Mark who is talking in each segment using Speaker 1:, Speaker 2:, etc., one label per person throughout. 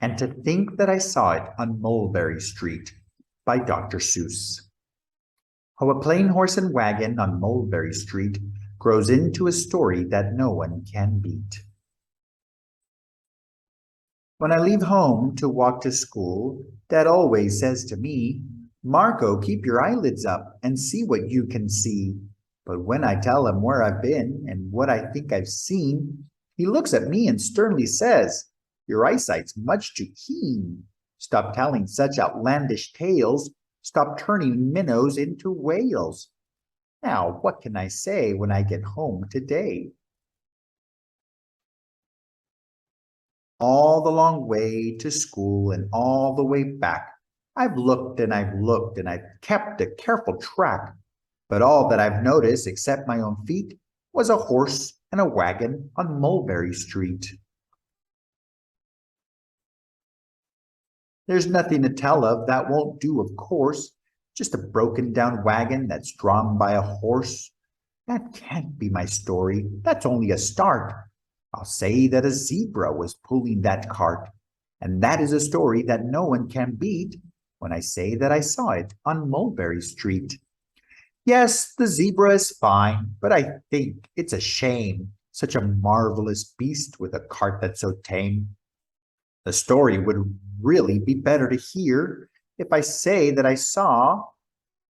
Speaker 1: And to think that I saw it on Mulberry Street by Dr. Seuss. How a plain horse and wagon on Mulberry Street grows into a story that no one can beat. When I leave home to walk to school, Dad always says to me, "Marco, keep your eyelids up and see what you can see." But when I tell him where I've been and what I think I've seen, he looks at me and sternly says, "Your eyesight's much too keen. Stop telling such outlandish tales. Stop turning minnows into whales." Now, what can I say when I get home today? All the long way to school and all the way back, I've looked and I've looked and I've kept a careful track. But all that I've noticed, except my own feet, was a horse and a wagon on Mulberry Street. There's nothing to tell of, that won't do, of course. Just a broken down wagon that's drawn by a horse. That can't be my story. That's only a start. I'll say that a zebra was pulling that cart, and that is a story that no one can beat when I say that I saw it on Mulberry Street. Yes, the zebra is fine, but I think it's a shame, such a marvelous beast with a cart that's so tame. The story would really be better to hear if I say that I saw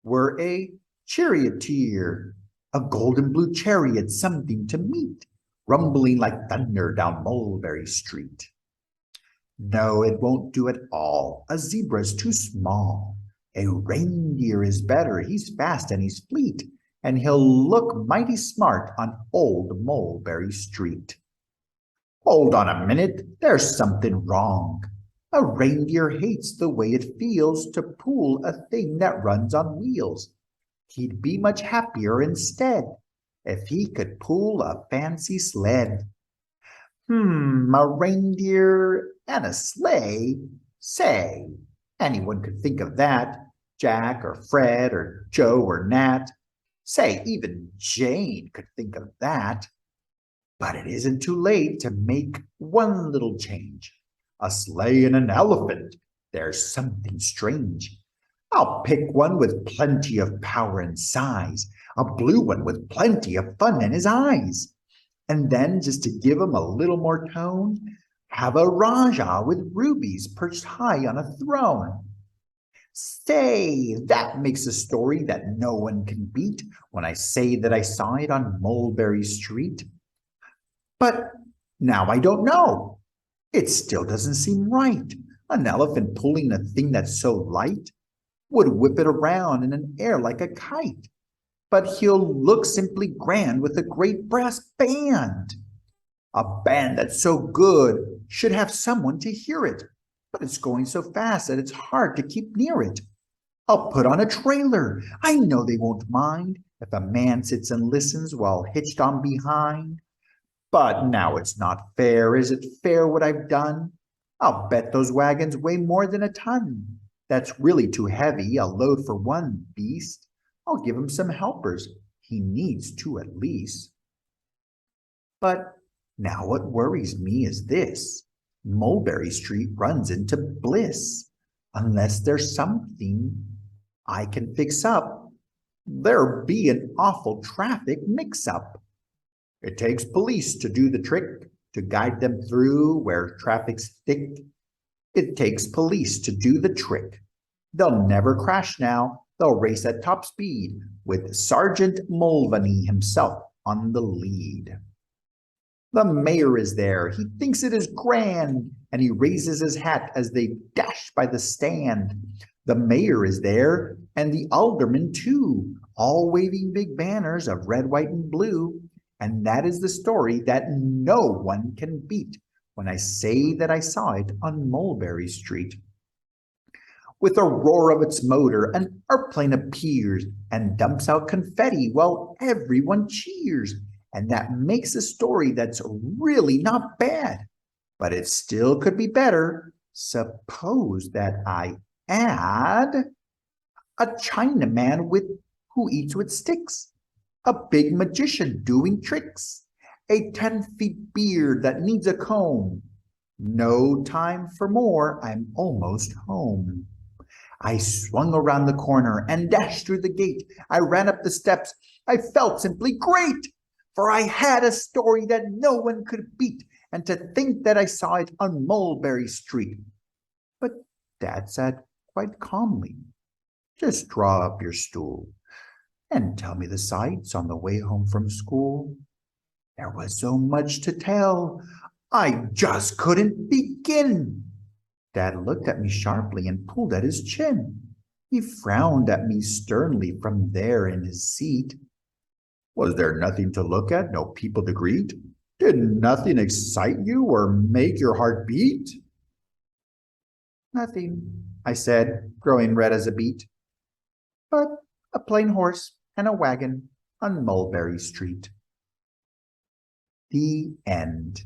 Speaker 1: were a charioteer, a golden blue chariot, something to meet, rumbling like thunder down Mulberry Street. No, it won't do at all. A zebra's too small. A reindeer is better. He's fast and he's fleet, and he'll look mighty smart on old Mulberry Street. Hold on a minute, there's something wrong. A reindeer hates the way it feels to pull a thing that runs on wheels. He'd be much happier instead if he could pull a fancy sled. A reindeer and a sleigh? Say, anyone could think of that. Jack or Fred or Joe or Nat. Say, even Jane could think of that. But it isn't too late to make one little change. A sleigh and an elephant. There's something strange. I'll pick one with plenty of power and size. A blue one with plenty of fun in his eyes. And then, just to give him a little more tone, have a Rajah with rubies perched high on a throne. Say, that makes a story that no one can beat when I say that I saw it on Mulberry Street. But now I don't know. It still doesn't seem right. An elephant pulling a thing that's so light would whip it around in an air like a kite. But he'll look simply grand with a great brass band. A band that's so good should have someone to hear it, but it's going so fast that it's hard to keep near it. I'll put on a trailer. I know they won't mind if a man sits and listens while hitched on behind. But now it's not fair. Is it fair what I've done? I'll bet those wagons weigh more than a ton. That's really too heavy a load for one beast. I'll give him some helpers. He needs two at least. But now what worries me is this. Mulberry Street runs into bliss. Unless there's something I can fix up, there'll be an awful traffic mix-up. It takes police to do the trick, to guide them through where traffic's thick. It takes police to do the trick. They'll never crash now. They'll race at top speed with Sergeant Mulvaney himself on the lead. The mayor is there. He thinks it is grand, and he raises his hat as they dash by the stand. The mayor is there, and the aldermen too, all waving big banners of red, white, and blue. And that is the story that no one can beat when I say that I saw it on Mulberry Street. With a roar of its motor, an airplane appears and dumps out confetti while everyone cheers. And that makes a story that's really not bad. But it still could be better. Suppose that I add a Chinaman who eats with sticks, a big magician doing tricks, a 10-feet beard that needs a comb, No time for more, I'm almost home. I swung around the corner and dashed through the gate. I ran up the steps. I felt simply great, for I had a story that no one could beat, and to think that I saw it on Mulberry Street. But Dad said quite calmly, just draw up your stool and tell me the sights on the way home from school. There was so much to tell, I just couldn't begin. Dad looked at me sharply and pulled at his chin. He frowned at me sternly from there in his seat. Was there nothing to look at, no people to greet? Did nothing excite you or make your heart beat? Nothing, I said, growing red as a beet, but a plain horse and a wagon on Mulberry Street. The end.